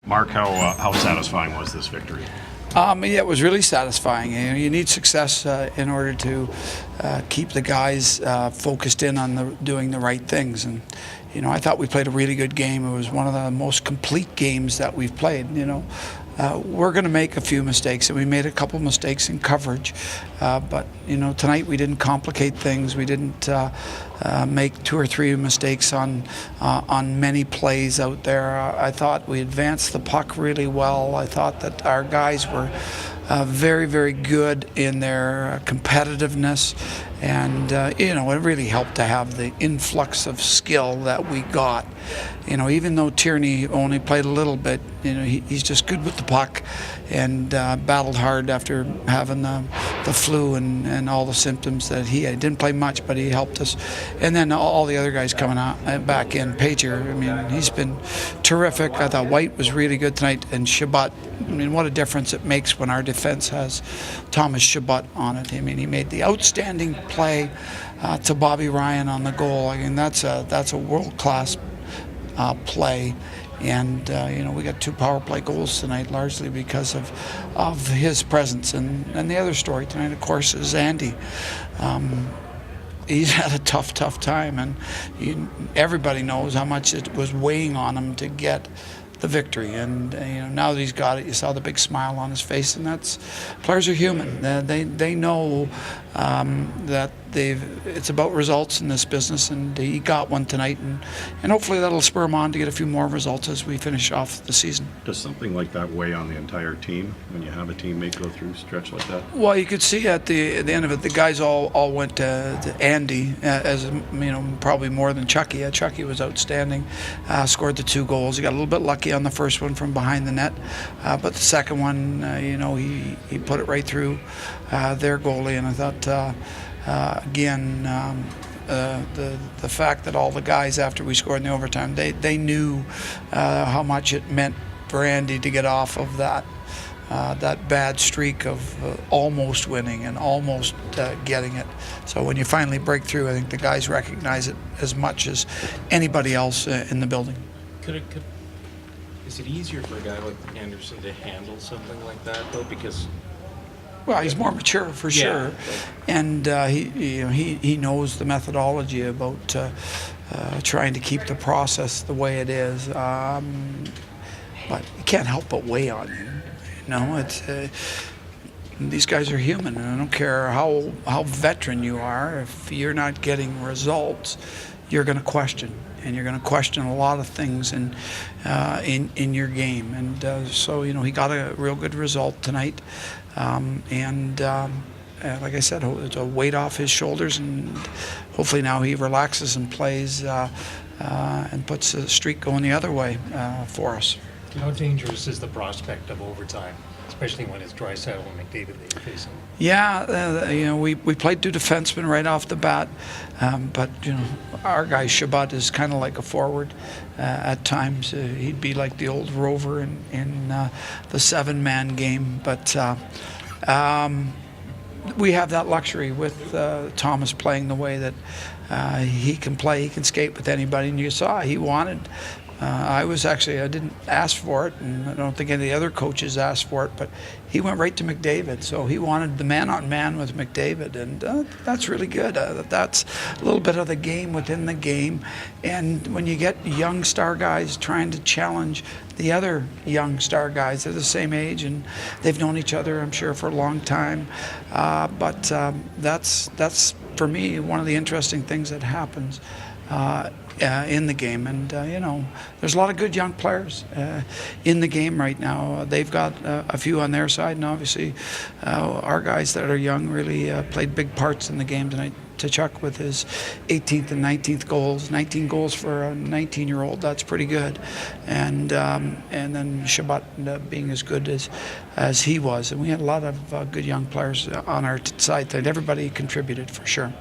Marc, how satisfying was this victory? Yeah, it was really satisfying. You need success in order to keep the guys focused in on doing the right things. And I thought we played a really good game. It was one of the most complete games that we've played. We're going to make a few mistakes, and we made a couple mistakes in coverage. But tonight we didn't complicate things. We didn't make 2 or 3 mistakes on many plays out there. I thought we advanced the puck really well. I thought that our guys were very, very good in their competitiveness, and it really helped to have the influx of skill that we got. Even though Tierney only played a little bit, he's just good with the puck, and battled hard after having the flu and all the symptoms that he had. He didn't play much, but he helped us. And then all the other guys coming out back in. Pager, he's been terrific. I thought White was really good tonight, and Chabot. What a difference it makes when our defense has Thomas Chabot on it. He made the outstanding play to Bobby Ryan on the goal. That's a world-class play. And we got 2 power play goals tonight, largely because of his presence. And the other story tonight, of course, is Andy. He's had a tough time, and everybody knows how much it was weighing on him to get the victory. And now that he's got it, you saw the big smile on his face, and players are human. They know that it's about results in this business, and he got one tonight, and hopefully that'll spur him on to get a few more results as we finish off the season. Does something like that weigh on the entire team when you have a teammate go through a stretch like that? Well, you could see at the end of it, the guys all went to Andy, as probably more than Chucky. Chucky was outstanding, scored the 2 goals. He got a little bit lucky on the first one from behind the net, but the second one, he put it right through their goalie. And I thought, again, the fact that all the guys, after we scored in the overtime, they knew how much it meant for Andy to get off of that bad streak of almost winning and almost getting it. So when you finally break through, I think the guys recognize it as much as anybody else in the building. Is it easier for a guy like Anderson to handle something like that, though? Because he's more mature for sure, and he knows the methodology about trying to keep the process the way it is. But it can't help but weigh on you. It's these guys are human, and I don't care how veteran you are. If you're not getting results, you're going to question. And you're going to question a lot of things in your game. And so he got a real good result tonight. And like I said, it's a weight off his shoulders, and hopefully now he relaxes and plays and puts the streak going the other way for us. How dangerous is the prospect of overtime, especially when it's Draisaitl and McDavid that you're facing? Yeah, we played 2 defensemen right off the bat, but our guy Chabot is kind of like a forward at times. He'd be like the old Rover in the 7-man game, but we have that luxury with Thomas playing the way that he can play. He can skate with anybody, and you saw he wanted. I didn't ask for it, and I don't think any of the other coaches asked for it, but he went right to McDavid. So he wanted the man-on-man with McDavid, and that's really good. That's a little bit of the game within the game. And when you get young star guys trying to challenge the other young star guys, they're the same age, and they've known each other, I'm sure, for a long time. But that's, for me, one of the interesting things that happens in the game. And there's a lot of good young players in the game right now. They've got a few on their side, and obviously our guys that are young really played big parts in the game tonight. Tkachuk with his 18th and 19th goals, 19 goals for a 19-year-old, that's pretty good. And then Chabot being as good as he was. And we had a lot of good young players on our side. Everybody contributed for sure.